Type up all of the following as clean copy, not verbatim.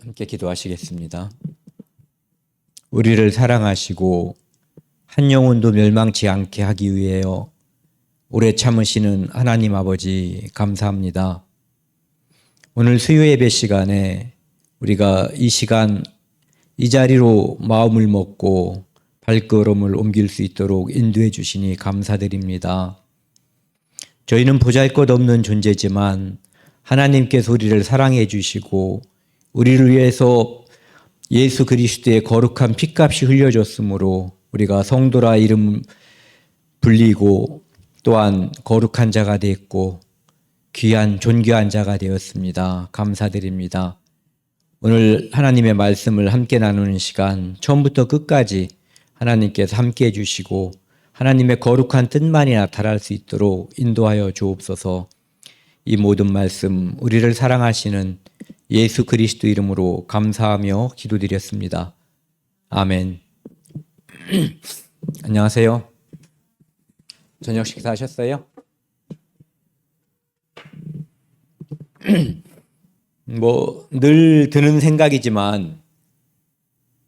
함께 기도하시겠습니다. 우리를 사랑하시고 한 영혼도 멸망치 않게 하기 위하여 오래 참으시는 하나님 아버지 감사합니다. 오늘 수요 예배 시간에 우리가 이 시간 이 자리로 마음을 먹고 발걸음을 옮길 수 있도록 인도해 주시니 감사드립니다. 저희는 보잘것없는 존재지만 하나님께서 우리를 사랑해 주시고 우리를 위해서 예수 그리스도의 거룩한 피값이 흘려졌으므로 우리가 성도라 이름 불리고 또한 거룩한 자가 되었고 귀한 존귀한 자가 되었습니다. 감사드립니다. 오늘 하나님의 말씀을 함께 나누는 시간 처음부터 끝까지 하나님께서 함께 해주시고 하나님의 거룩한 뜻만이 나타날 수 있도록 인도하여 주옵소서. 이 모든 말씀 우리를 사랑하시는 예수 그리스도 이름으로 감사하며 기도드렸습니다. 아멘. 안녕하세요. 저녁 식사하셨어요? 늘 드는 생각이지만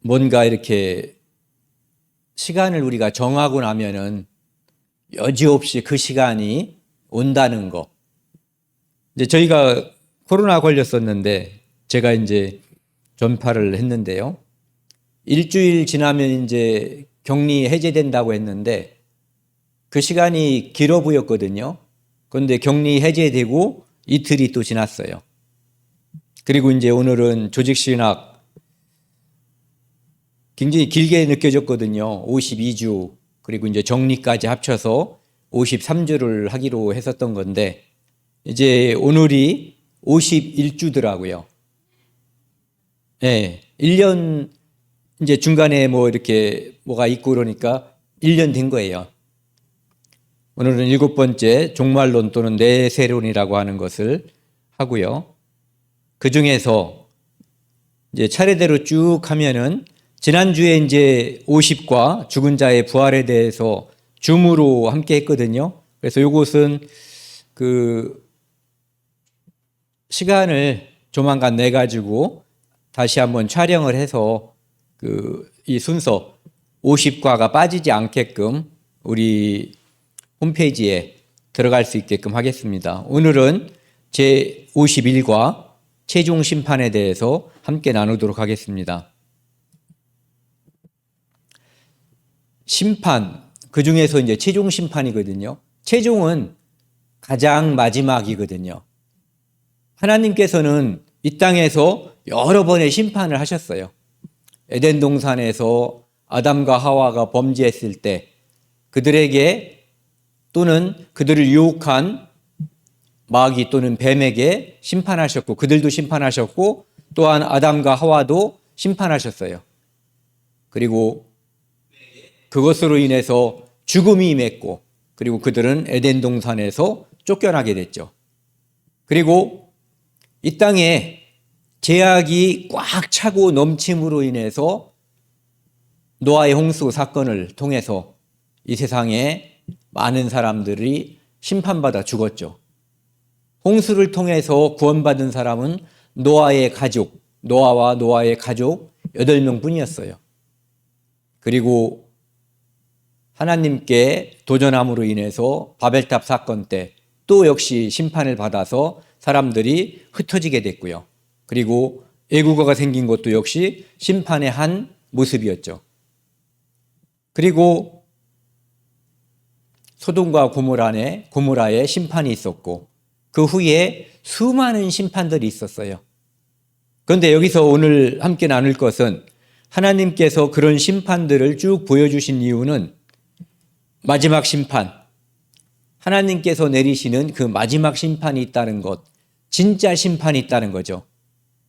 뭔가 이렇게 시간을 우리가 정하고 나면은 여지없이 그 시간이 온다는 거. 이제 저희가 코로나 걸렸었는데 제가 이제 전파를 했는데요. 일주일 지나면 이제 격리 해제된다고 했는데 그 시간이 길어 보였거든요. 그런데 격리 해제되고 이틀이 또 지났어요. 그리고 이제 오늘은 조직신학 굉장히 길게 느껴졌거든요. 52주 그리고 이제 정리까지 합쳐서 53주를 하기로 했었던 건데 이제 오늘이 51주더라고요. 예, 1년 이제 중간에 이렇게 뭐가 있고 그러니까 1년 된 거예요. 오늘은 7번째 종말론 또는 내세론이라고 하는 것을 하고요. 그 중에서 이제 차례대로 쭉 하면은 지난주에 이제 50과 죽은 자의 부활에 대해서 줌으로 함께 했거든요. 그래서 이것은 그 시간을 조만간 내 가지고 다시 한번 촬영을 해서 이 순서 50과가 빠지지 않게끔 우리 홈페이지에 들어갈 수 있게끔 하겠습니다. 오늘은 제 51과 최종 심판에 대해서 함께 나누도록 하겠습니다. 심판, 그 중에서 이제 최종 심판이거든요. 최종은 가장 마지막이거든요. 하나님께서는 이 땅에서 여러 번의 심판을 하셨어요. 에덴 동산에서 아담과 하와가 범죄했을 때 그들에게 또는 그들을 유혹한 마귀 또는 뱀에게 심판하셨고 그들도 심판하셨고 또한 아담과 하와도 심판하셨어요. 그리고 그것으로 인해서 죽음이 임했고 그리고 그들은 에덴 동산에서 쫓겨나게 됐죠. 그리고 이 땅에 죄악이 꽉 차고 넘침으로 인해서 노아의 홍수 사건을 통해서 이 세상에 많은 사람들이 심판받아 죽었죠. 홍수를 통해서 구원받은 사람은 노아의 가족, 노아와 노아의 가족 8명 뿐이었어요. 그리고 하나님께 도전함으로 인해서 바벨탑 사건 때 또 역시 심판을 받아서 사람들이 흩어지게 됐고요. 그리고 애국어가 생긴 것도 역시 심판의 한 모습이었죠. 그리고 소돔과 고모라에 심판이 있었고 그 후에 수많은 심판들이 있었어요. 그런데 여기서 오늘 함께 나눌 것은 하나님께서 그런 심판들을 쭉 보여주신 이유는 마지막 심판, 하나님께서 내리시는 그 마지막 심판이 있다는 것, 진짜 심판이 있다는 거죠.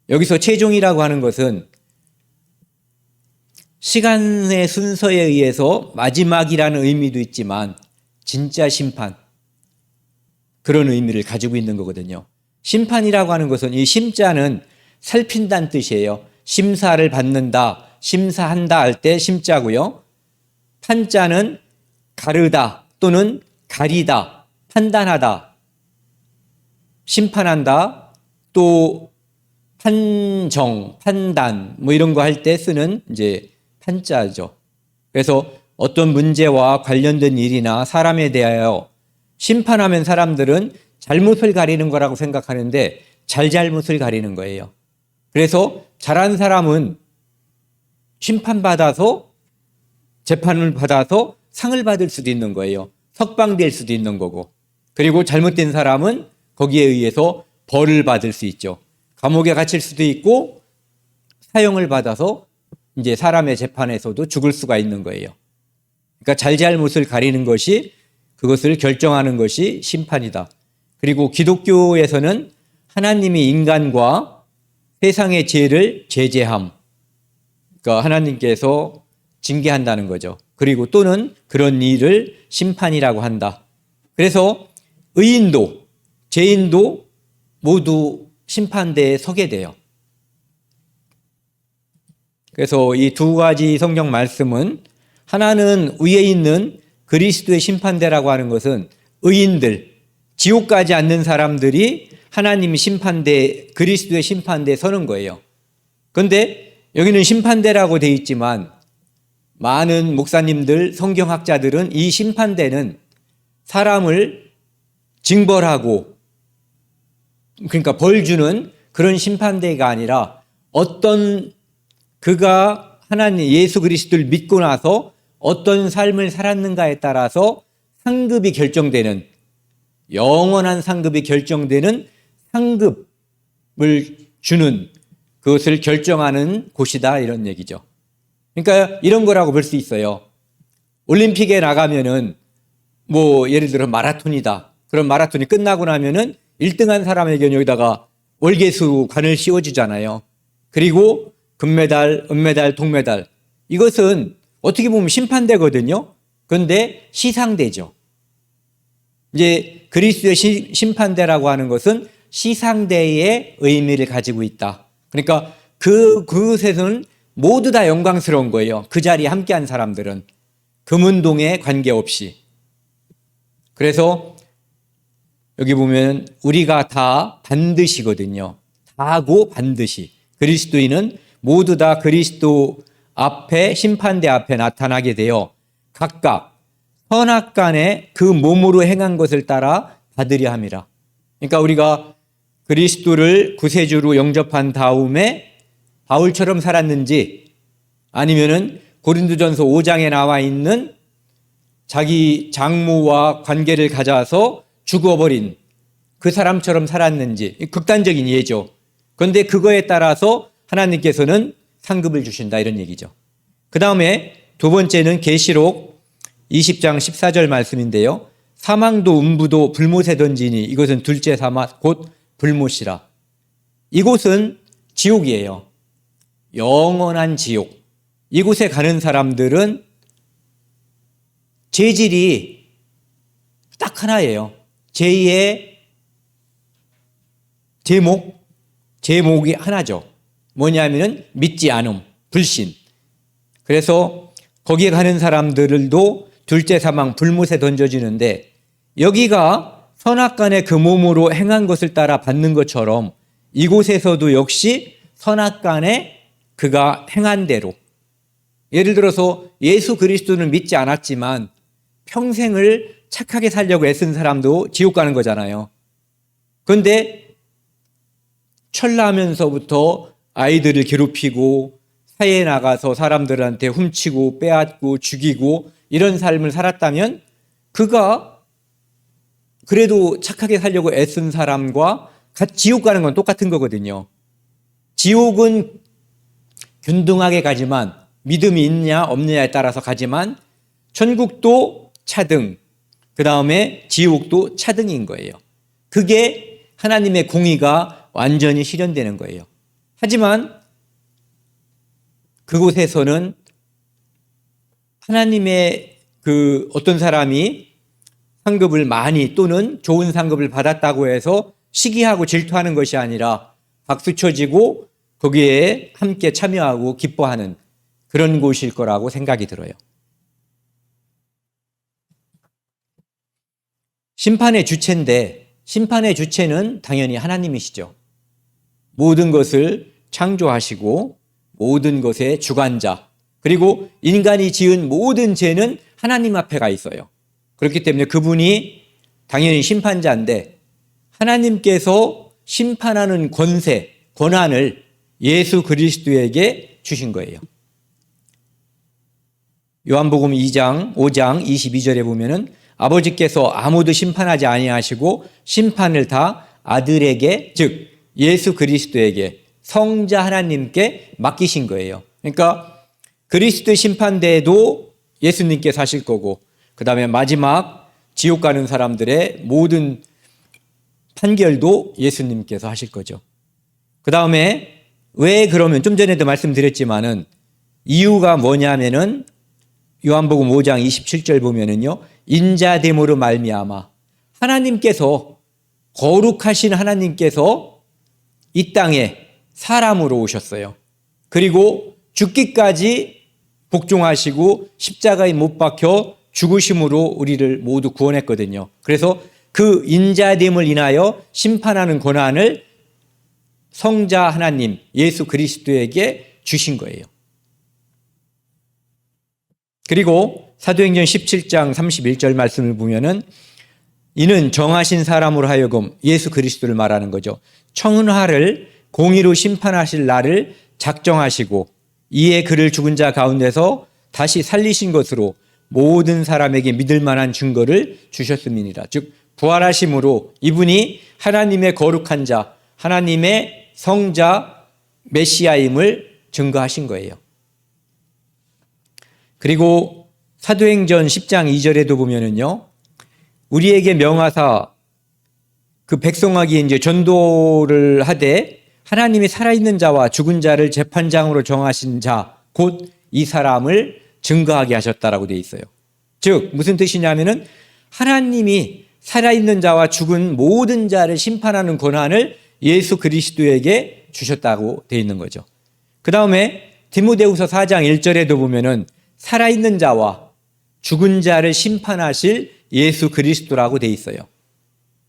여기서 최종이라고 하는 것은 시간의 순서에 의해서 마지막이라는 의미도 있지만 진짜 심판, 그런 의미를 가지고 있는 거거든요. 심판이라고 하는 것은 이 심자는 살핀다는 뜻이에요. 심사를 받는다, 심사한다 할 때 심자고요. 판자는 가르다 또는 가리다, 판단하다, 심판한다, 또 판정, 판단 뭐 이런 거 할 때 쓰는 이제 판자죠. 그래서 어떤 문제와 관련된 일이나 사람에 대하여 심판하면 사람들은 잘못을 가리는 거라고 생각하는데 잘잘못을 가리는 거예요. 그래서 잘한 사람은 심판받아서 재판을 받아서 상을 받을 수도 있는 거예요. 석방될 수도 있는 거고. 그리고 잘못된 사람은 거기에 의해서 벌을 받을 수 있죠. 감옥에 갇힐 수도 있고 사형을 받아서 이제 사람의 재판에서도 죽을 수가 있는 거예요. 그러니까 잘잘못을 가리는 것이, 그것을 결정하는 것이 심판이다. 그리고 기독교에서는 하나님이 인간과 세상의 죄를 제재함. 그러니까 하나님께서 징계한다는 거죠. 그리고 또는 그런 일을 심판이라고 한다. 그래서 의인도 죄인도 모두 심판대에 서게 돼요. 그래서 이 두 가지 성경 말씀은, 하나는 위에 있는 그리스도의 심판대라고 하는 것은 의인들, 지옥 가지 않는 사람들이 하나님 심판대, 그리스도의 심판대에 서는 거예요. 그런데 여기는 심판대라고 되어 있지만 많은 목사님들, 성경학자들은 이 심판대는 사람을 징벌하고, 그러니까 벌 주는 그런 심판대가 아니라 어떤 그가 하나님 예수 그리스도를 믿고 나서 어떤 삶을 살았는가에 따라서 상급이 결정되는, 영원한 상급이 결정되는 상급을 주는, 그것을 결정하는 곳이다, 이런 얘기죠. 그러니까 이런 거라고 볼 수 있어요. 올림픽에 나가면은 뭐 예를 들어 마라톤이다. 그럼 마라톤이 끝나고 나면은 1등한 사람에게는 여기다가 월계수 관을 씌워주잖아요. 그리고 금메달, 은메달, 동메달. 이것은 어떻게 보면 심판대거든요. 그런데 시상대죠. 이제 그리스도의 심판대라고 하는 것은 시상대의 의미를 가지고 있다. 그러니까 그곳에서는 모두 다 영광스러운 거예요. 그 자리에 함께한 사람들은 금은동에 관계없이. 그래서 여기 보면 우리가 다 반드시거든요. 다고 반드시. 그리스도인은 모두 다 그리스도 앞에, 심판대 앞에 나타나게 되어 각각 선악간에 그 몸으로 행한 것을 따라 받으려 함이라. 그러니까 우리가 그리스도를 구세주로 영접한 다음에 바울처럼 살았는지, 아니면은 고린도전서 5장에 나와 있는 자기 장모와 관계를 가져서 죽어버린 그 사람처럼 살았는지, 극단적인 예죠. 그런데 그거에 따라서 하나님께서는 상급을 주신다, 이런 얘기죠. 그 다음에 두 번째는 계시록 20장 14절 말씀인데요. 사망도 음부도 불못에 던지니 이것은 둘째 사막 곧 불못이라. 이곳은 지옥이에요. 영원한 지옥. 이곳에 가는 사람들은 죄질이 딱 하나예요. 제2의 제목이 하나죠. 뭐냐면은 믿지 않음, 불신. 그래서 거기에 가는 사람들도 둘째 사망 불못에 던져지는데, 여기가 선악간에 그 몸으로 행한 것을 따라 받는 것처럼 이곳에서도 역시 선악간에 그가 행한 대로, 예를 들어서 예수 그리스도를 믿지 않았지만 평생을 착하게 살려고 애쓴 사람도 지옥 가는 거잖아요. 그런데 철나면서부터 아이들을 괴롭히고 사회에 나가서 사람들한테 훔치고 빼앗고 죽이고 이런 삶을 살았다면 그가 그래도 착하게 살려고 애쓴 사람과 같이 지옥 가는 건 똑같은 거거든요. 지옥은 균등하게 가지만, 믿음이 있냐 없느냐에 따라서 가지만, 천국도 차등, 그 다음에 지옥도 차등인 거예요. 그게 하나님의 공의가 완전히 실현되는 거예요. 하지만 그곳에서는 하나님의 어떤 사람이 상급을 많이 또는 좋은 상급을 받았다고 해서 시기하고 질투하는 것이 아니라 박수 쳐지고 거기에 함께 참여하고 기뻐하는 그런 곳일 거라고 생각이 들어요. 심판의 주체인데, 심판의 주체는 당연히 하나님이시죠. 모든 것을 창조하시고 모든 것의 주관자, 그리고 인간이 지은 모든 죄는 하나님 앞에 가 있어요. 그렇기 때문에 그분이 당연히 심판자인데 하나님께서 심판하는 권세, 권한을 예수 그리스도에게 주신 거예요. 요한복음 2장, 5장 22절에 보면은 아버지께서 아무도 심판하지 아니하시고 심판을 다 아들에게, 즉 예수 그리스도에게, 성자 하나님께 맡기신 거예요. 그러니까 그리스도 심판대에도 예수님께서 하실 거고, 그 다음에 마지막 지옥 가는 사람들의 모든 판결도 예수님께서 하실 거죠. 그 다음에 왜 그러면, 좀 전에도 말씀드렸지만은 이유가 뭐냐면은 요한복음 5장 27절 보면은요, 인자됨으로 말미암아 하나님께서, 거룩하신 하나님께서 이 땅에 사람으로 오셨어요. 그리고 죽기까지 복종하시고 십자가에 못 박혀 죽으심으로 우리를 모두 구원했거든요. 그래서 그 인자됨을 인하여 심판하는 권한을 성자 하나님 예수 그리스도에게 주신 거예요. 그리고 사도행전 17장 31절 말씀을 보면은 이는 정하신 사람으로 하여금, 예수 그리스도를 말하는 거죠, 청은화를 공의로 심판하실 날을 작정하시고 이에 그를 죽은 자 가운데서 다시 살리신 것으로 모든 사람에게 믿을 만한 증거를 주셨음이니라. 즉 부활하심으로 이분이 하나님의 거룩한 자, 하나님의 성자 메시아임을 증거하신 거예요. 그리고 사도행전 10장 2절에도 보면은요, 우리에게 명하사 그 백성에게 이제 전도를 하되 하나님이 살아있는 자와 죽은 자를 재판장으로 정하신 자, 곧 이 사람을 증거하게 하셨다라고 되어 있어요. 즉 무슨 뜻이냐면은 하나님이 살아있는 자와 죽은 모든 자를 심판하는 권한을 예수 그리스도에게 주셨다고 되어 있는 거죠. 그 다음에 디모데후서 4장 1절에도 보면은 살아있는 자와 죽은 자를 심판하실 예수 그리스도라고 되어 있어요.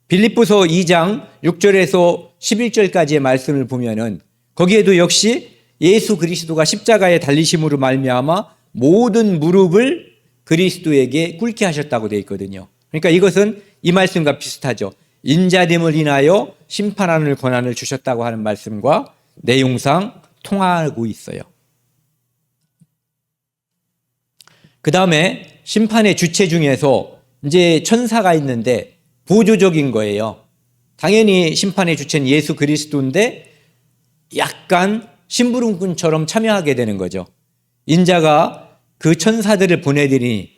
빌립보서 2장 6절에서 11절까지의 말씀을 보면은 거기에도 역시 예수 그리스도가 십자가에 달리심으로 말미암아 모든 무릎을 그리스도에게 꿇게 하셨다고 되어 있거든요. 그러니까 이것은 이 말씀과 비슷하죠. 인자됨을 인하여 심판하는 권한을 주셨다고 하는 말씀과 내용상 통하고 있어요. 그 다음에 심판의 주체 중에서 이제 천사가 있는데 보조적인 거예요. 당연히 심판의 주체는 예수 그리스도인데 약간 심부름꾼처럼 참여하게 되는 거죠. 인자가 그 천사들을 보내드리니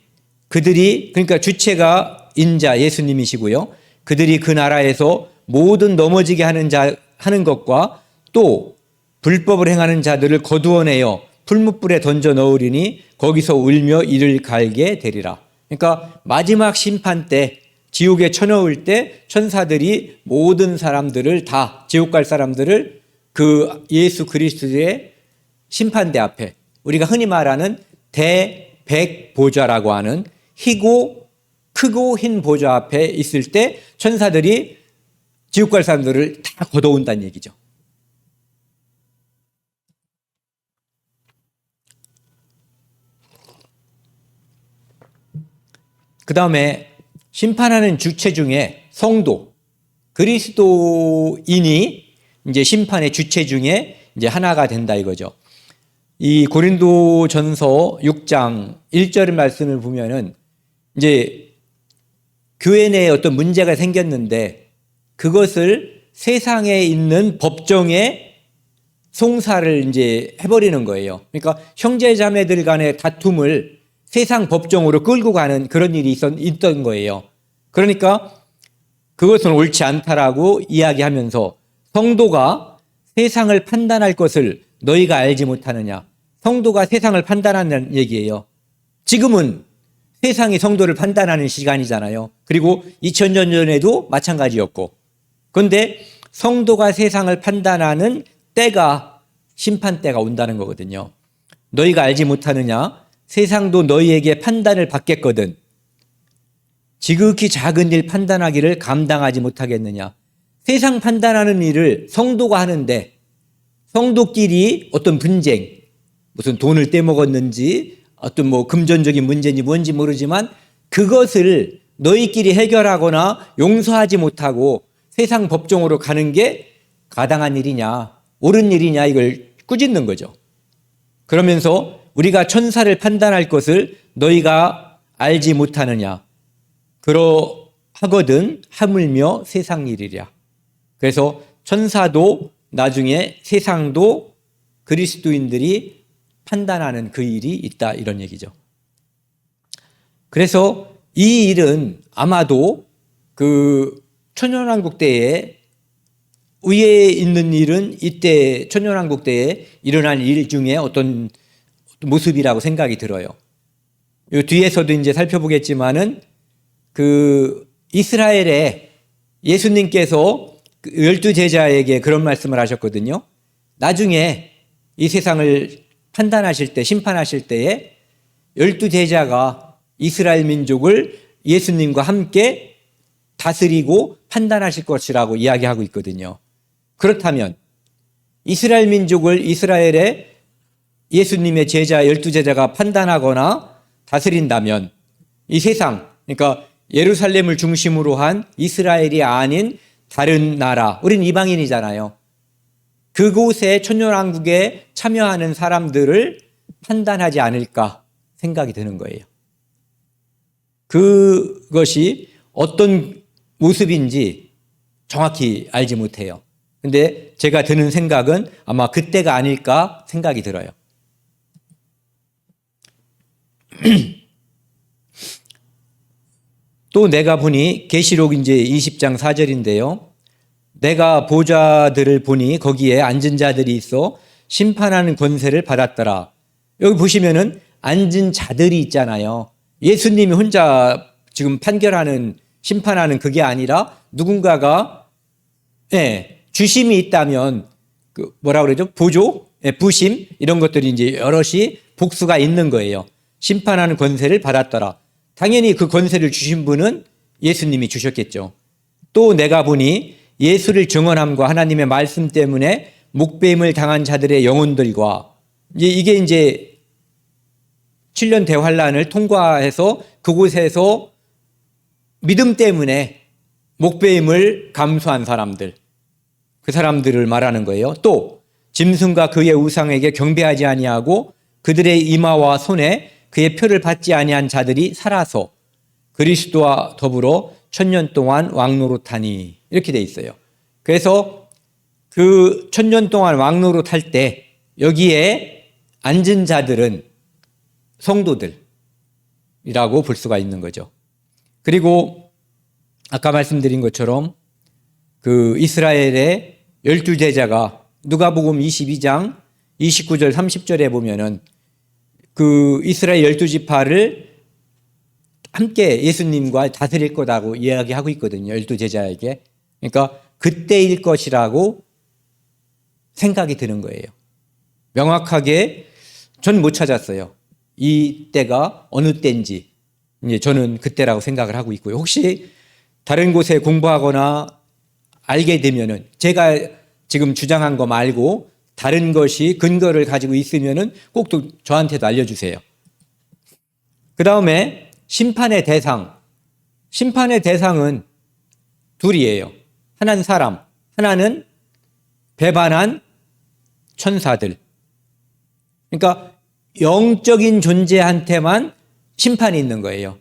그들이, 그러니까 주체가 인자 예수님이시고요, 그들이 그 나라에서 모든 넘어지게 하는 것과 또 불법을 행하는 자들을 거두어내어 풀무불에 던져 넣으리니 거기서 울며 이를 갈게 되리라. 그러니까 마지막 심판 때, 지옥에 쳐넣을 때 천사들이 모든 사람들을 다, 지옥 갈 사람들을 그 예수 그리스도의 심판대 앞에, 우리가 흔히 말하는 대백보좌라고 하는 희고 크고 흰 보좌 앞에 있을 때 천사들이 지옥 갈 사람들을 다 걷어온다는 얘기죠. 그 다음에 심판하는 주체 중에 성도, 그리스도인이 이제 심판의 주체 중에 이제 하나가 된다 이거죠. 이 고린도전서 6장 1절 말씀을 보면은 이제 교회 내에 어떤 문제가 생겼는데 그것을 세상에 있는 법정에 송사를 이제 해버리는 거예요. 그러니까 형제 자매들 간의 다툼을 세상 법정으로 끌고 가는 그런 일이 있던 거예요. 그러니까 그것은 옳지 않다라고 이야기하면서 성도가 세상을 판단할 것을 너희가 알지 못하느냐. 성도가 세상을 판단하는 얘기예요. 지금은 세상이 성도를 판단하는 시간이잖아요. 그리고 2000년 전에도 마찬가지였고. 그런데 성도가 세상을 판단하는 때가 심판 때가 온다는 거거든요. 너희가 알지 못하느냐. 세상도 너희에게 판단을 받겠거든. 지극히 작은 일 판단하기를 감당하지 못하겠느냐. 세상 판단하는 일을 성도가 하는데 성도끼리 어떤 분쟁, 무슨 돈을 떼먹었는지 어떤 뭐 금전적인 문제인지 뭔지 모르지만 그것을 너희끼리 해결하거나 용서하지 못하고 세상 법정으로 가는 게 가당한 일이냐, 옳은 일이냐 이걸 꾸짖는 거죠. 그러면서 우리가 천사를 판단할 것을 너희가 알지 못하느냐. 그러하거든 하물며 세상 일이랴. 그래서 천사도 나중에 세상도 그리스도인들이 판단하는 그 일이 있다 이런 얘기죠. 그래서 이 일은 아마도 그 천년왕국 때에 위에 있는 일은 이때 천년왕국 때에 일어난 일 중에 어떤 모습이라고 생각이 들어요. 이 뒤에서도 이제 살펴보겠지만은 그 이스라엘에 예수님께서 12제자에게 그런 말씀을 하셨거든요. 나중에 이 세상을 판단하실 때, 심판하실 때에 12제자가 이스라엘 민족을 예수님과 함께 다스리고 판단하실 것이라고 이야기하고 있거든요. 그렇다면 이스라엘 민족을 이스라엘의 예수님의 제자 12제자가 판단하거나 다스린다면 이 세상, 그러니까 예루살렘을 중심으로 한 이스라엘이 아닌 다른 나라, 우린 이방인이잖아요. 그곳에 천년왕국에 참여하는 사람들을 판단하지 않을까 생각이 드는 거예요. 그것이 어떤 모습인지 정확히 알지 못해요. 근데 제가 드는 생각은 아마 그때가 아닐까 생각이 들어요. 또 내가 보니 계시록 이제 20장 4절인데요. 내가 보좌들을 보니 거기에 앉은 자들이 있어 심판하는 권세를 받았더라. 여기 보시면은 앉은 자들이 있잖아요. 예수님이 혼자 지금 판결하는 심판하는 그게 아니라 누군가가 주심이 있다면 그 뭐라 그러죠? 보조, 부심 이런 것들이 이제 여럿이 복수가 있는 거예요. 심판하는 권세를 받았더라. 당연히 그 권세를 주신 분은 예수님이 주셨겠죠. 또 내가 보니 예수를 증언함과 하나님의 말씀 때문에 목배임을 당한 자들의 영혼들과 이게 이제 7년 대환란을 통과해서 그곳에서 믿음 때문에 목배임을 감수한 사람들, 그 사람들을 말하는 거예요. 또 짐승과 그의 우상에게 경배하지 아니하고 그들의 이마와 손에 그의 표를 받지 아니한 자들이 살아서 그리스도와 더불어 1000년 동안 왕노릇하니 이렇게 돼 있어요. 그래서 그 1000년 동안 왕노릇할 때 여기에 앉은 자들은 성도들이라고 볼 수가 있는 거죠. 그리고 아까 말씀드린 것처럼 그 이스라엘의 12제자가 누가복음 22장 29절 30절에 보면은 그 이스라엘 12지파를 함께 예수님과 다스릴 거라고 이야기하고 있거든요. 12제자에게. 그러니까 그때일 것이라고 생각이 드는 거예요. 명확하게 전 못 찾았어요. 이 때가 어느 때인지 이제 저는 그때라고 생각을 하고 있고요. 혹시 다른 곳에 공부하거나 알게 되면은 제가 지금 주장한 거 말고 다른 것이 근거를 가지고 있으면은 꼭 또 저한테도 알려주세요. 그 다음에 심판의 대상. 심판의 대상은 둘이에요. 하나는 사람, 하나는 배반한 천사들. 그러니까 영적인 존재한테만 심판이 있는 거예요.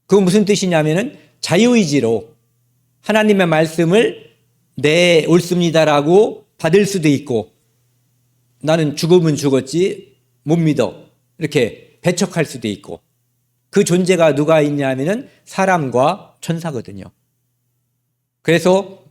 그건 무슨 뜻이냐면은 자유의지로 하나님의 말씀을 네, 옳습니다라고 받을 수도 있고 나는 죽으면 죽었지 못 믿어 이렇게 배척할 수도 있고 그 존재가 누가 있냐면은 사람과 천사거든요. 그래서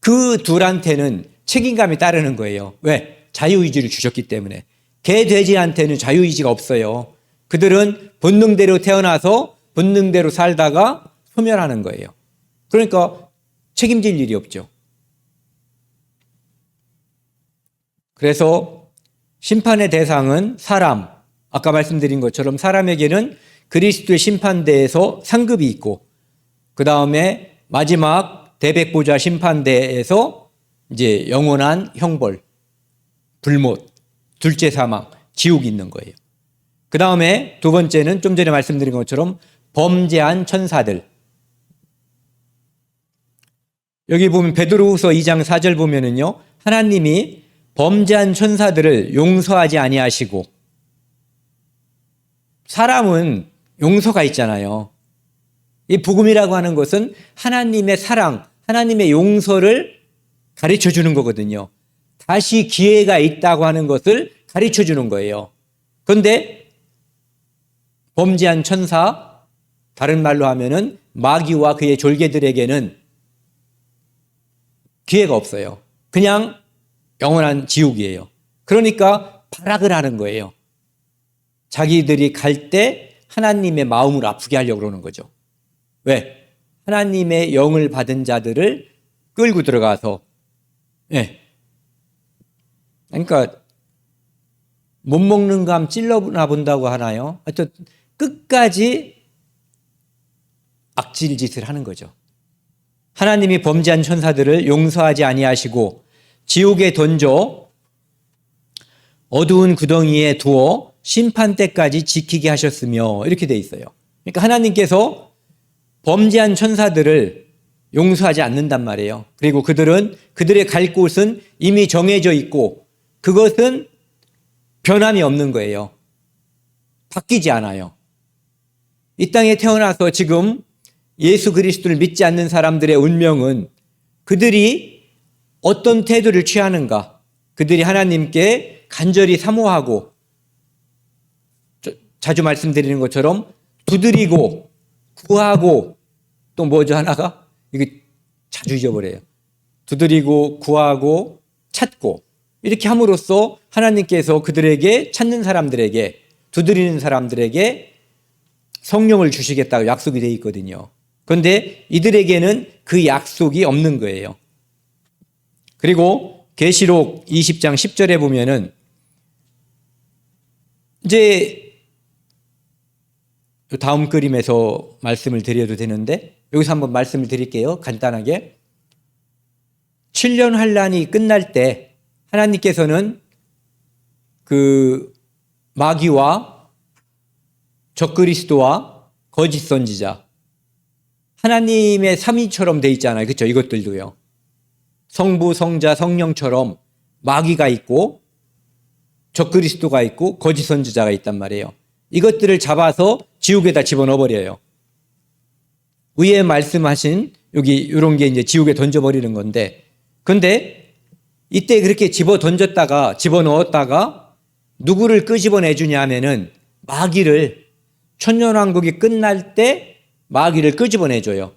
그 둘한테는 책임감이 따르는 거예요. 왜? 자유의지를 주셨기 때문에. 개, 돼지한테는 자유의지가 없어요. 그들은 본능대로 태어나서 본능대로 살다가 소멸하는 거예요. 그러니까 책임질 일이 없죠. 그래서 심판의 대상은 사람, 아까 말씀드린 것처럼 사람에게는 그리스도의 심판대에서 상급이 있고 그 다음에 마지막 대백보좌 심판대에서 이제 영원한 형벌, 불못, 둘째 사망, 지옥이 있는 거예요. 그 다음에 두 번째는 좀 전에 말씀드린 것처럼 범죄한 천사들. 여기 보면 베드로후서 2장 4절 보면은요, 하나님이 범죄한 천사들을 용서하지 아니하시고, 사람은 용서가 있잖아요. 이 복음이라고 하는 것은 하나님의 사랑, 하나님의 용서를 가르쳐 주는 거거든요. 다시 기회가 있다고 하는 것을 가르쳐 주는 거예요. 그런데 범죄한 천사, 다른 말로 하면은 마귀와 그의 졸개들에게는 기회가 없어요. 그냥 영원한 지옥이에요. 그러니까 발악을 하는 거예요. 자기들이 갈 때 하나님의 마음을 아프게 하려고 그러는 거죠. 왜? 하나님의 영을 받은 자들을 끌고 들어가서, 예. 그러니까 못 먹는 감 찔러나 본다고 하나요? 하여튼 끝까지 악질 짓을 하는 거죠. 하나님이 범죄한 천사들을 용서하지 아니하시고 지옥에 던져 어두운 구덩이에 두어 심판 때까지 지키게 하셨으며, 이렇게 돼 있어요. 그러니까 하나님께서 범죄한 천사들을 용서하지 않는단 말이에요. 그리고 그들의 갈 곳은 이미 정해져 있고 그것은 변함이 없는 거예요. 바뀌지 않아요. 이 땅에 태어나서 지금 예수 그리스도를 믿지 않는 사람들의 운명은 그들이 어떤 태도를 취하는가, 그들이 하나님께 간절히 사모하고, 자주 말씀드리는 것처럼 두드리고 구하고, 또 뭐죠 하나가? 이게 자주 잊어버려요. 두드리고 구하고 찾고, 이렇게 함으로써 하나님께서 그들에게, 찾는 사람들에게, 두드리는 사람들에게 성령을 주시겠다고 약속이 되어 있거든요. 그런데 이들에게는 그 약속이 없는 거예요. 그리고 계시록 20장 10절에 보면은 이제 다음 그림에서 말씀을 드려도 되는데, 여기서 한번 말씀을 드릴게요. 간단하게. 7년 환란이 끝날 때 하나님께서는 그 마귀와 적그리스도와 거짓 선지자, 하나님의 삼위처럼 돼 있잖아요. 그렇죠? 이것들도요. 성부, 성자, 성령처럼 마귀가 있고 적그리스도가 있고 거짓 선지자가 있단 말이에요. 이것들을 잡아서 지옥에다 집어넣어 버려요. 위에 말씀하신 여기 이런 게 이제 지옥에 던져버리는 건데, 근데 이때 그렇게 집어넣었다가 누구를 끄집어내 주냐 하면은 마귀를, 천년왕국이 끝날 때 마귀를 끄집어내 줘요.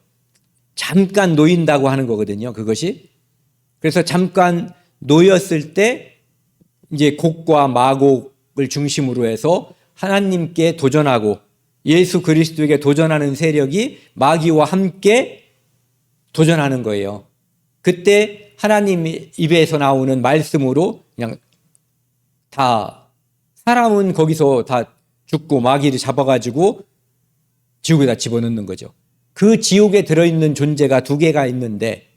잠깐 놓인다고 하는 거거든요, 그것이. 그래서 잠깐 놓였을 때 이제 곡과 마곡을 중심으로 해서 하나님께 도전하고 예수 그리스도에게 도전하는 세력이 마귀와 함께 도전하는 거예요. 그때 하나님 입에서 나오는 말씀으로 그냥 다, 사람은 거기서 다 죽고 마귀를 잡아가지고 지옥에다 집어넣는 거죠. 그 지옥에 들어있는 존재가 두 개가 있는데,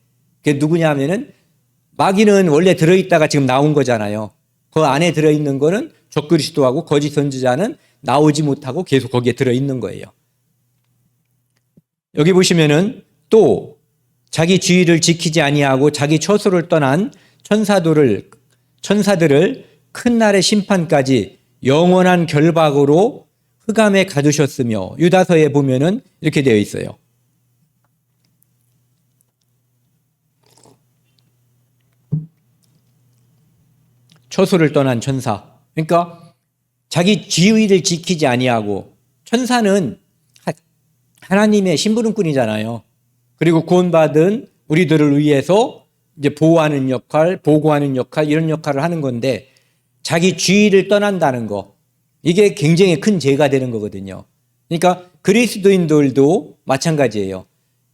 그게 누구냐 하면은 마귀는 원래 들어있다가 지금 나온 거잖아요. 그 안에 들어있는 거는 적그리스도하고 거짓 선지자는 나오지 못하고 계속 거기에 들어있는 거예요. 여기 보시면은 또 자기 주의를 지키지 아니하고 자기 처소를 떠난 천사들을 큰 날의 심판까지 영원한 결박으로 흑암에 가두셨으며, 유다서에 보면은 이렇게 되어 있어요. 처소를 떠난 천사. 그러니까 자기 지위를 지키지 아니하고, 천사는 하나님의 심부름꾼이잖아요. 그리고 구원받은 우리들을 위해서 이제 보호하는 역할, 보고하는 역할, 이런 역할을 하는 건데, 자기 지위를 떠난다는 거, 이게 굉장히 큰 죄가 되는 거거든요. 그러니까 그리스도인들도 마찬가지예요.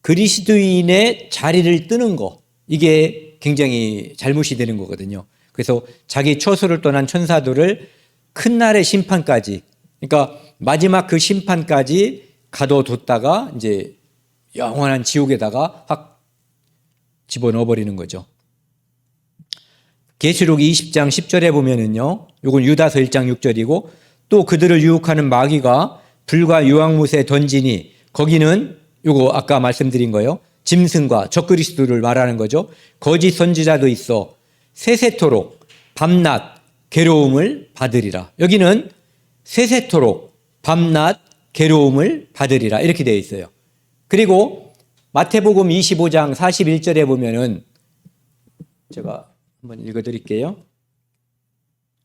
그리스도인의 자리를 뜨는 거, 이게 굉장히 잘못이 되는 거거든요. 그래서 자기 처소를 떠난 천사들을 큰 날의 심판까지, 그러니까 마지막 그 심판까지 가둬뒀다가 이제 영원한 지옥에다가 확 집어넣어 버리는 거죠. 계시록 20장 10절에 보면은요, 요건 유다서 1장 6절이고, 또 그들을 유혹하는 마귀가 불과 유황못에 던지니, 거기는 요거 아까 말씀드린 거요, 짐승과 적그리스도를 말하는 거죠. 거짓 선지자도 있어 세세토록 밤낮 괴로움을 받으리라. 여기는 세세토록 밤낮 괴로움을 받으리라 이렇게 되어 있어요. 그리고 마태복음 25장 41절에 보면은 제가 한번 읽어드릴게요.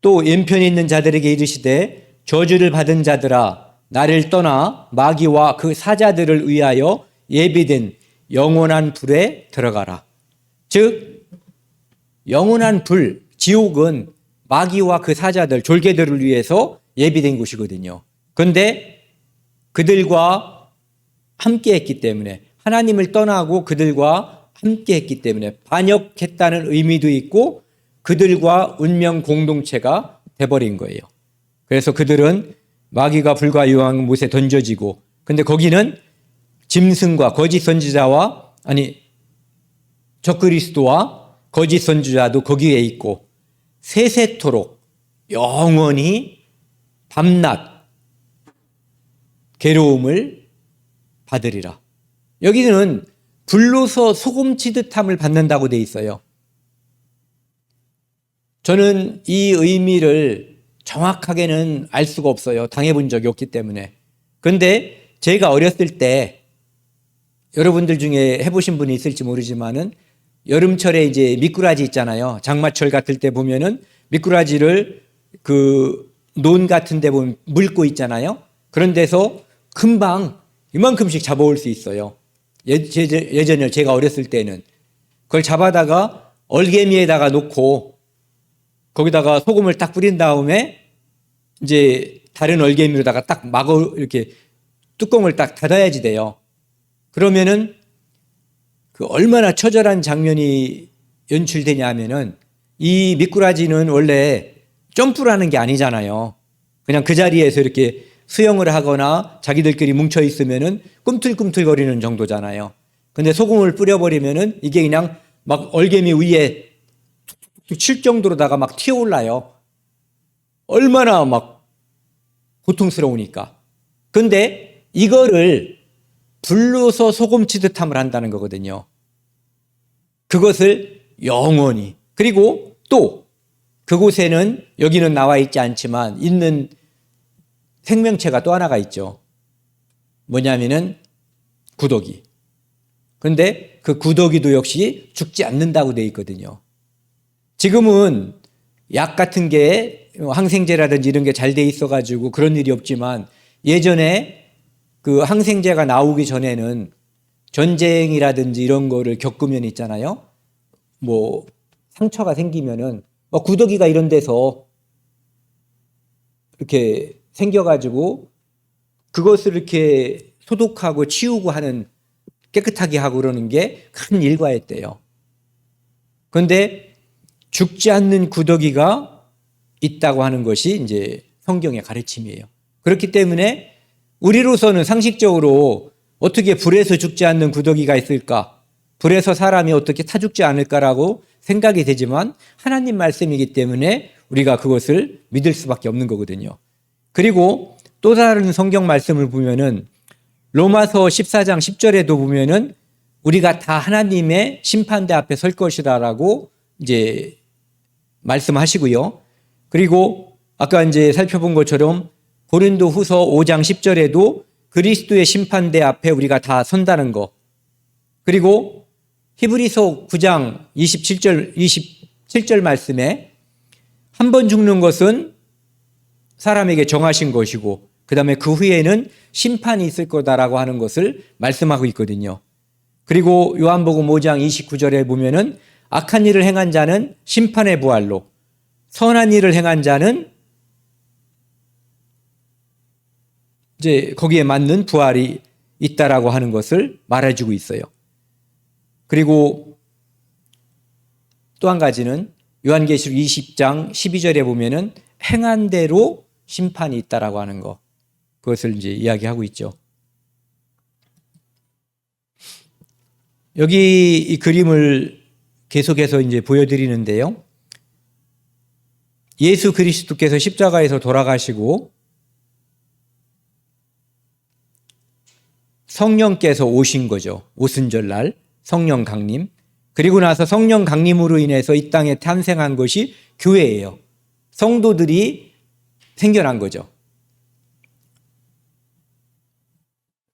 또 왼편에 있는 자들에게 이르시되 저주를 받은 자들아 나를 떠나 마귀와 그 사자들을 위하여 예비된 영원한 불에 들어가라. 즉 영원한 불, 지옥은 마귀와 그 사자들, 졸개들을 위해서 예비된 곳이거든요. 그런데 그들과 함께 했기 때문에, 하나님을 떠나고 그들과 함께 했기 때문에 반역했다는 의미도 있고 그들과 운명 공동체가 돼버린 거예요. 그래서 그들은 마귀가 불과 유황못에 던져지고, 근데 거기는 짐승과 거짓 선지자와, 아니 적그리스도와 거짓 선지자도 거기에 있고 세세토록 영원히 밤낮 괴로움을 받으리라. 여기는 불로서 소금치듯함을 받는다고 돼 있어요. 저는 이 의미를 정확하게는 알 수가 없어요. 당해본 적이 없기 때문에. 그런데 제가 어렸을 때, 여러분들 중에 해보신 분이 있을지 모르지만은 여름철에 이제 미꾸라지 있잖아요. 장마철 같을 때 보면은 미꾸라지를 그 논 같은 데 보면 물고 있잖아요. 그런 데서 금방 이만큼씩 잡아올 수 있어요. 예전에 제가 어렸을 때는 그걸 잡아다가 얼개미에다가 놓고 거기다가 소금을 딱 뿌린 다음에 이제 다른 얼개미로다가 딱 막어 이렇게 뚜껑을 딱 닫아야지 돼요. 그러면은 그 얼마나 처절한 장면이 연출되냐 하면은 이 미꾸라지는 원래 점프를 하는 게 아니잖아요. 그냥 그 자리에서 이렇게 수영을 하거나 자기들끼리 뭉쳐 있으면은 꿈틀꿈틀거리는 정도잖아요. 근데 소금을 뿌려버리면은 이게 그냥 막 얼개미 위에 툭툭툭 칠 정도로다가 막 튀어올라요. 얼마나 막 고통스러우니까. 근데 이거를 불로서 소금치듯함을 한다는 거거든요. 그것을 영원히. 그리고 또 그곳에는, 여기는 나와 있지 않지만 있는 생명체가 또 하나가 있죠. 뭐냐면은 구더기. 그런데 그 구더기도 역시 죽지 않는다고 되어 있거든요. 지금은 약 같은 게 항생제라든지 이런 게 잘 돼 있어가지고 그런 일이 없지만, 예전에 그 항생제가 나오기 전에는 전쟁이라든지 이런 거를 겪으면 있잖아요. 뭐 상처가 생기면은 구더기가 이런 데서 이렇게 생겨가지고 그것을 이렇게 소독하고 치우고 하는, 깨끗하게 하고 그러는 게 큰 일과였대요. 그런데 죽지 않는 구더기가 있다고 하는 것이 이제 성경의 가르침이에요. 그렇기 때문에 우리로서는 상식적으로 어떻게 불에서 죽지 않는 구더기가 있을까? 불에서 사람이 어떻게 타 죽지 않을까라고 생각이 되지만 하나님 말씀이기 때문에 우리가 그것을 믿을 수밖에 없는 거거든요. 그리고 또 다른 성경 말씀을 보면은 로마서 14장 10절에도 보면은 우리가 다 하나님의 심판대 앞에 설 것이다라고 이제 말씀하시고요. 그리고 아까 이제 살펴본 것처럼 고린도후서 5장 10절에도 그리스도의 심판대 앞에 우리가 다 선다는 거. 그리고 히브리서 9장 27절 말씀에 한 번 죽는 것은 사람에게 정하신 것이고 그 다음에 그 후에는 심판이 있을 거다라고 하는 것을 말씀하고 있거든요. 그리고 요한복음 5장 29절에 보면은 악한 일을 행한 자는 심판의 부활로, 선한 일을 행한 자는 이제 거기에 맞는 부활이 있다라고 하는 것을 말해주고 있어요. 그리고 또 한 가지는 요한계시록 20장 12절에 보면은 행한 대로 심판이 있다라고 하는 거, 그것을 이제 이야기하고 있죠. 여기 이 그림을 계속해서 이제 보여드리는데요. 예수 그리스도께서 십자가에서 돌아가시고 성령께서 오신 거죠. 오순절날 성령 강림. 그리고 나서 성령 강림으로 인해서 이 땅에 탄생한 것이 교회예요. 성도들이 생겨난 거죠.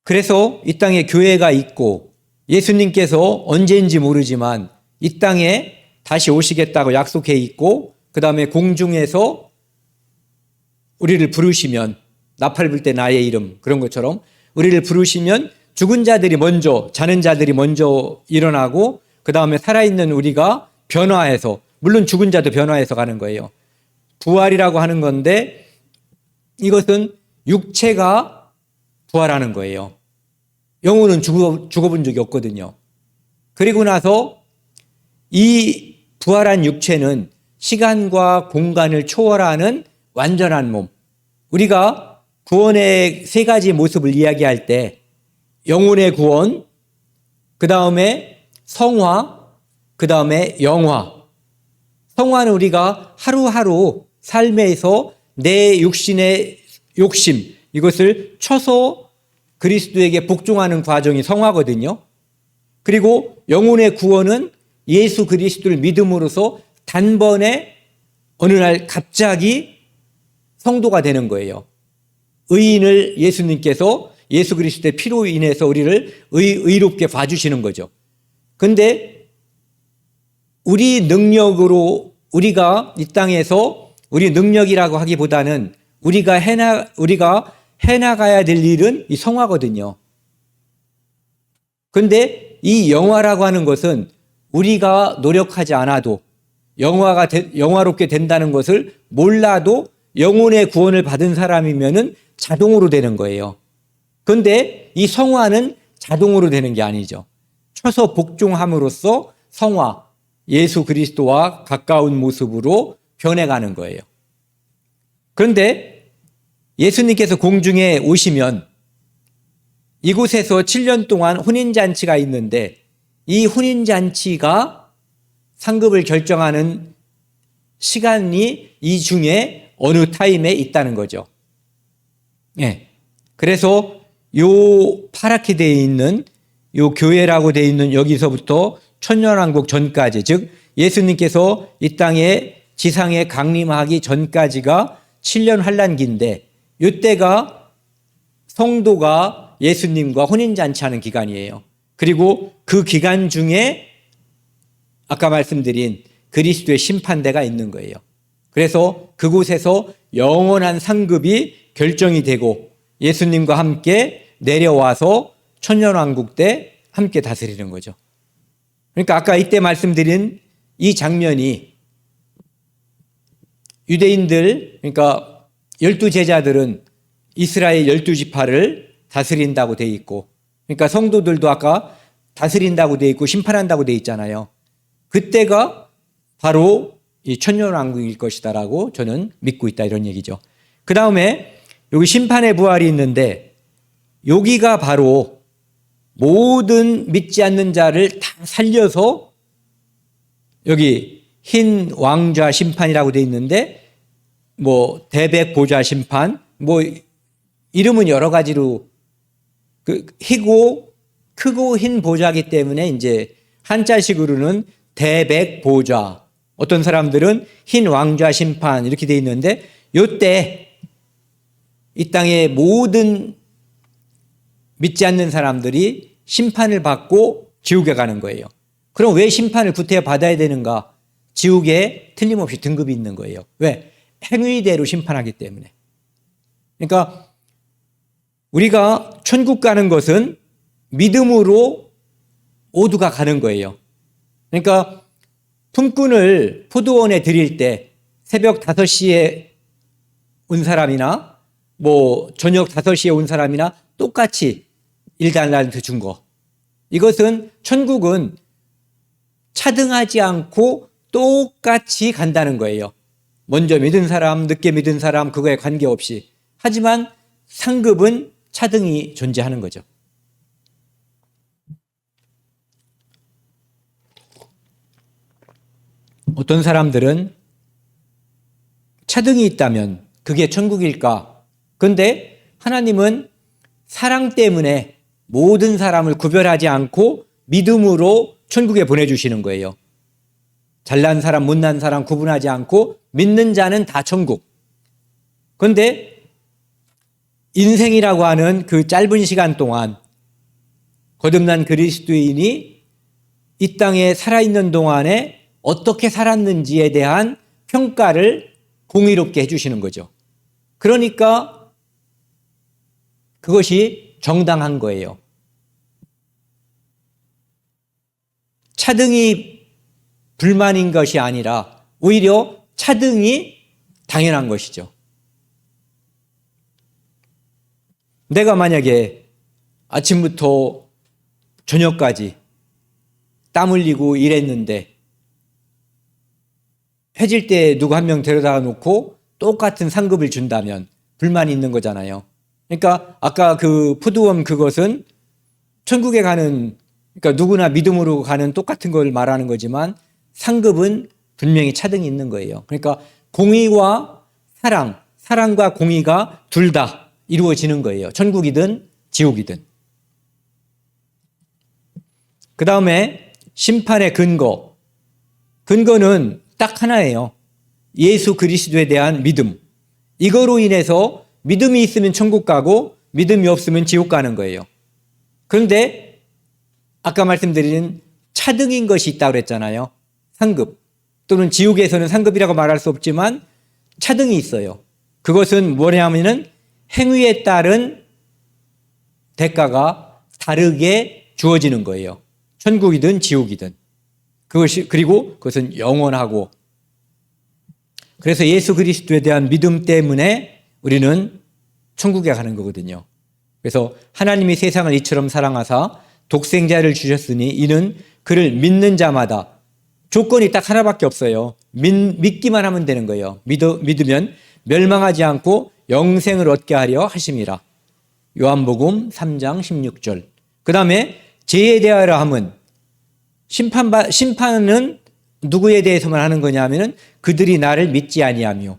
그래서 이 땅에 교회가 있고 예수님께서 언제인지 모르지만 이 땅에 다시 오시겠다고 약속해 있고 그 다음에 공중에서 우리를 부르시면 나팔 불 때 나의 이름 그런 것처럼 우리를 부르시면 죽은 자들이 먼저 자는 자들이 먼저 일어나고 그 다음에 살아있는 우리가 변화해서 물론 죽은 자도 변화해서 가는 거예요. 부활이라고 하는 건데 이것은 육체가 부활하는 거예요. 영혼은 죽어본 적이 없거든요. 그리고 나서 이 부활한 육체는 시간과 공간을 초월하는 완전한 몸. 우리가 구원의 세 가지 모습을 이야기할 때 영혼의 구원, 그 다음에 성화, 그 다음에 영화. 성화는 우리가 하루하루 삶에서 내 육신의 욕심, 이것을 쳐서 그리스도에게 복종하는 과정이 성화거든요. 그리고 영혼의 구원은 예수 그리스도를 믿음으로써 단번에 어느 날 갑자기 성도가 되는 거예요. 의인을 예수님께서 예수 그리스도의 피로 인해서 우리를 의롭게 봐주시는 거죠. 그런데 우리 능력으로 우리가 이 땅에서 우리 능력이라고 하기보다는 우리가 해나가야 될 일은 이 성화거든요. 그런데 이 영화라고 하는 것은 우리가 노력하지 않아도 영화롭게 된다는 것을 몰라도 영혼의 구원을 받은 사람이면은 자동으로 되는 거예요. 그런데 이 성화는 자동으로 되는 게 아니죠. 쳐서 복종함으로써 성화, 예수 그리스도와 가까운 모습으로 변해가는 거예요. 그런데 예수님께서 공중에 오시면 이곳에서 7년 동안 혼인잔치가 있는데 이 혼인잔치가 상급을 결정하는 시간이 이 중에 어느 타임에 있다는 거죠. 예. 그래서 요 파랗게 되어 있는 요 교회라고 되어 있는 여기서부터 천년왕국 전까지, 즉 예수님께서 이 땅에 지상에 강림하기 전까지가 7년 환란기인데 이때가 성도가 예수님과 혼인잔치하는 기간이에요. 그리고 그 기간 중에 아까 말씀드린 그리스도의 심판대가 있는 거예요. 그래서 그곳에서 영원한 상급이 결정이 되고 예수님과 함께 내려와서 천년왕국 때 함께 다스리는 거죠. 그러니까 아까 이때 말씀드린 이 장면이 유대인들, 그러니까 12제자들은 이스라엘 12지파를 다스린다고 돼 있고, 그러니까 성도들도 아까 다스린다고 돼 있고 심판한다고 돼 있잖아요. 그때가 바로 이 천년왕국일 것이다라고 저는 믿고 있다, 이런 얘기죠. 그 다음에 여기 심판의 부활이 있는데 여기가 바로 모든 믿지 않는 자를 다 살려서 여기 흰 왕좌 심판이라고 돼 있는데 뭐 대백 보좌 심판, 뭐 이름은 여러 가지로 희고 크고 흰 보좌이기 때문에 이제 한자식으로는 대백 보좌, 어떤 사람들은 흰 왕좌 심판 이렇게 돼 있는데 요때 이 땅의 모든 믿지 않는 사람들이 심판을 받고 지옥에 가는 거예요. 그럼 왜 심판을 구태 받아야 되는가? 지옥에 틀림없이 등급이 있는 거예요. 왜? 행위대로 심판하기 때문에. 그러니까 우리가 천국 가는 것은 믿음으로 모두가 가는 거예요. 그러니까 품꾼을 포도원에 드릴 때 새벽 5시에 온 사람이나 뭐 저녁 5시에 온 사람이나 똑같이 1달란트 준 거. 이것은 천국은 차등하지 않고 똑같이 간다는 거예요. 먼저 믿은 사람, 늦게 믿은 사람 그거에 관계없이. 하지만 상급은 차등이 존재하는 거죠. 어떤 사람들은 차등이 있다면 그게 천국일까? 그런데 하나님은 사랑 때문에 모든 사람을 구별하지 않고 믿음으로 천국에 보내주시는 거예요. 잘난 사람, 못난 사람 구분하지 않고 믿는 자는 다 천국. 그런데 인생이라고 하는 그 짧은 시간 동안 거듭난 그리스도인이 이 땅에 살아있는 동안에 어떻게 살았는지에 대한 평가를 공의롭게 해주시는 거죠. 그러니까 그것이 정당한 거예요. 차등이 불만인 것이 아니라 오히려 차등이 당연한 것이죠. 내가 만약에 아침부터 저녁까지 땀 흘리고 일했는데 해질 때 누구 한 명 데려다 놓고 똑같은 상급을 준다면 불만이 있는 거잖아요. 그러니까 아까 그 푸드웜 그것은 천국에 가는, 그러니까 누구나 믿음으로 가는 똑같은 걸 말하는 거지만 상급은 분명히 차등이 있는 거예요. 그러니까 공의와 사랑과 공의가 둘 다 이루어지는 거예요. 천국이든 지옥이든. 그 다음에 심판의 근거는 딱 하나예요. 예수 그리스도에 대한 믿음. 이거로 인해서 믿음이 있으면 천국 가고 믿음이 없으면 지옥 가는 거예요. 그런데 아까 말씀드린 차등인 것이 있다고 그랬잖아요. 상급 또는 지옥에서는 상급이라고 말할 수 없지만 차등이 있어요. 그것은 뭐냐면은 행위에 따른 대가가 다르게 주어지는 거예요. 천국이든 지옥이든. 그리고 그것은 영원하고. 그래서 예수 그리스도에 대한 믿음 때문에 우리는 천국에 가는 거거든요. 그래서 하나님이 세상을 이처럼 사랑하사 독생자를 주셨으니 이는 그를 믿는 자마다, 조건이 딱 하나밖에 없어요. 믿기만 하면 되는 거예요. 믿으면 멸망하지 않고 영생을 얻게 하려 하심이라. 요한복음 3장 16절. 그 다음에 죄에 대하여 함은, 심판은 누구에 대해서만 하는 거냐 하면은 그들이 나를 믿지 아니하며,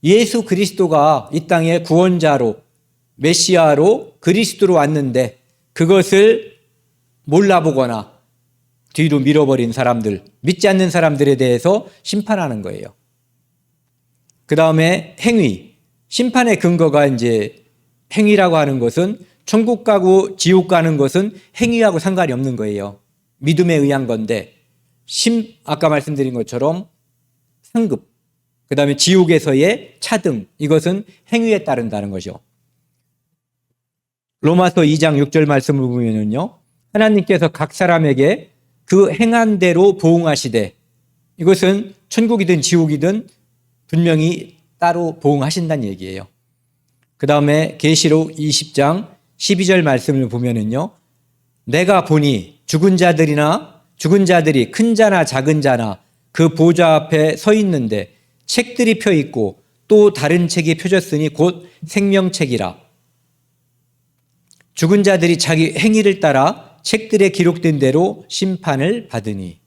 예수 그리스도가 이 땅에 구원자로 메시아로 그리스도로 왔는데 그것을 몰라보거나 뒤로 밀어버린 사람들, 믿지 않는 사람들에 대해서 심판하는 거예요. 그 다음에 행위. 심판의 근거가 이제 행위라고 하는 것은 천국 가고 지옥 가는 것은 행위하고 상관이 없는 거예요. 믿음에 의한 건데, 아까 말씀드린 것처럼 상급, 그 다음에 지옥에서의 차등, 이것은 행위에 따른다는 거죠. 로마서 2장 6절 말씀을 보면요, 하나님께서 각 사람에게 그 행한 대로 보응하시되, 이것은 천국이든 지옥이든 분명히 따로 보응하신다는 얘기예요. 그 다음에 계시록 20장 12절 말씀을 보면은요, 내가 보니 죽은 자들이 큰 자나 작은 자나 그 보좌 앞에 서 있는데 책들이 펴 있고 또 다른 책이 펴졌으니 곧 생명책이라. 죽은 자들이 자기 행위를 따라 책들에 기록된 대로 심판을 받으니.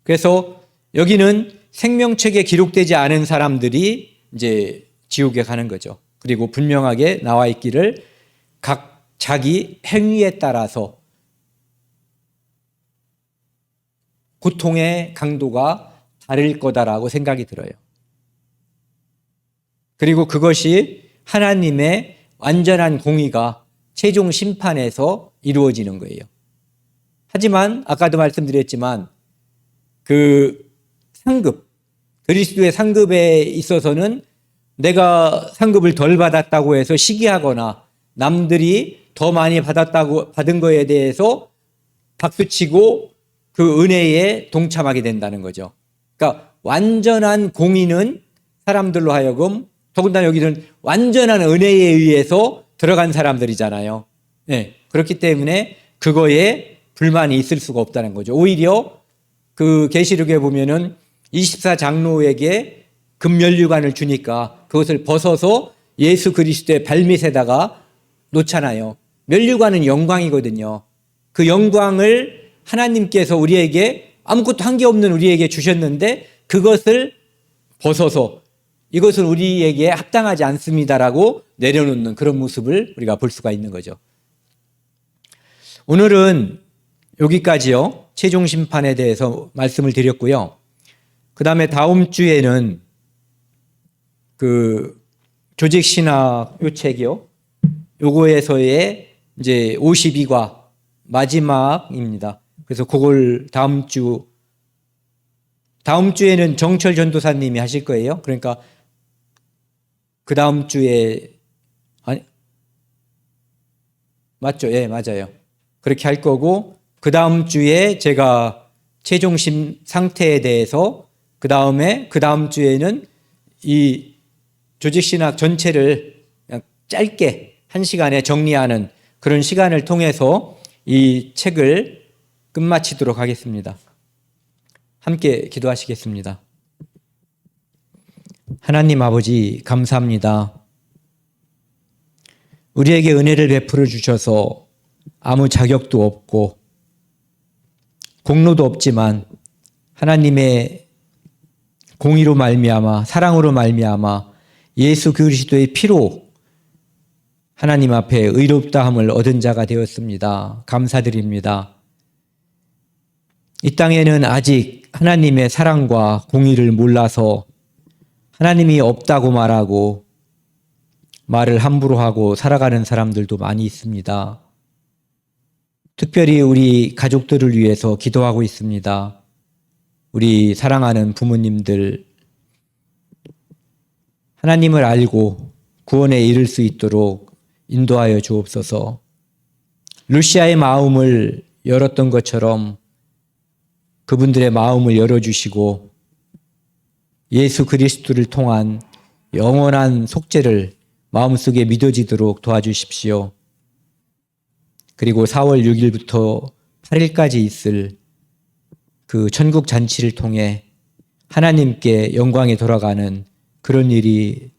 그래서 여기는 생명책에 기록되지 않은 사람들이 이제 지옥에 가는 거죠. 그리고 분명하게 나와 있기를 각 자기 행위에 따라서 고통의 강도가 다를 거다라고 생각이 들어요. 그리고 그것이 하나님의 완전한 공의가 최종 심판에서 이루어지는 거예요. 하지만 아까도 말씀드렸지만 그 상급, 그리스도의 상급에 있어서는 내가 상급을 덜 받았다고 해서 시기하거나 남들이 더 많이 받은 거에 대해서 박수치고 그 은혜에 동참하게 된다는 거죠. 그러니까 완전한 공의는 사람들로 하여금, 더군다나 여기는 완전한 은혜에 의해서 들어간 사람들이잖아요. 네, 그렇기 때문에 그거에 불만이 있을 수가 없다는 거죠. 오히려 그 계시록에 보면은 24장로에게 금면류관을 주니까 그것을 벗어서 예수 그리스도의 발밑에다가 놓잖아요. 면류관은 영광이거든요. 그 영광을 하나님께서 우리에게 아무것도 한 게 없는 우리에게 주셨는데 그것을 벗어서 이것은 우리에게 합당하지 않습니다라고 내려놓는 그런 모습을 우리가 볼 수가 있는 거죠. 오늘은 여기까지요. 최종 심판에 대해서 말씀을 드렸고요. 그 다음에 다음 주에는 그 조직신학 요 책이요. 요거에서의 이제 52과 마지막입니다. 그래서 그걸 다음 주에는 정철 전도사님이 하실 거예요. 그러니까 그 다음 주에 아니 맞죠? 예, 맞아요. 그렇게 할 거고 그 다음 주에 제가 최종심 상태에 대해서 그 다음 주에는 이 조직신학 전체를 그냥 짧게 1시간에 정리하는 그런 시간을 통해서 이 책을 끝마치도록 하겠습니다. 함께 기도하시겠습니다. 하나님 아버지 감사합니다. 우리에게 은혜를 베풀어 주셔서 아무 자격도 없고 공로도 없지만 하나님의 공의로 말미암아 사랑으로 말미암아 예수 그리스도의 피로 하나님 앞에 의롭다함을 얻은 자가 되었습니다. 감사드립니다. 이 땅에는 아직 하나님의 사랑과 공의를 몰라서 하나님이 없다고 말하고 말을 함부로 하고 살아가는 사람들도 많이 있습니다. 특별히 우리 가족들을 위해서 기도하고 있습니다. 우리 사랑하는 부모님들 하나님을 알고 구원에 이를 수 있도록 인도하여 주옵소서. 루시아의 마음을 열었던 것처럼 그분들의 마음을 열어주시고 예수 그리스도를 통한 영원한 속죄를 마음속에 믿어지도록 도와주십시오. 그리고 4월 6일부터 8일까지 있을 그 천국 잔치를 통해 하나님께 영광에 돌아가는 그런 일이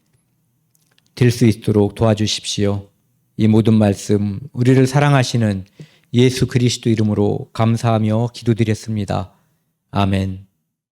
될 수 있도록 도와주십시오. 이 모든 말씀 우리를 사랑하시는 예수 그리스도 이름으로 감사하며 기도드렸습니다. 아멘.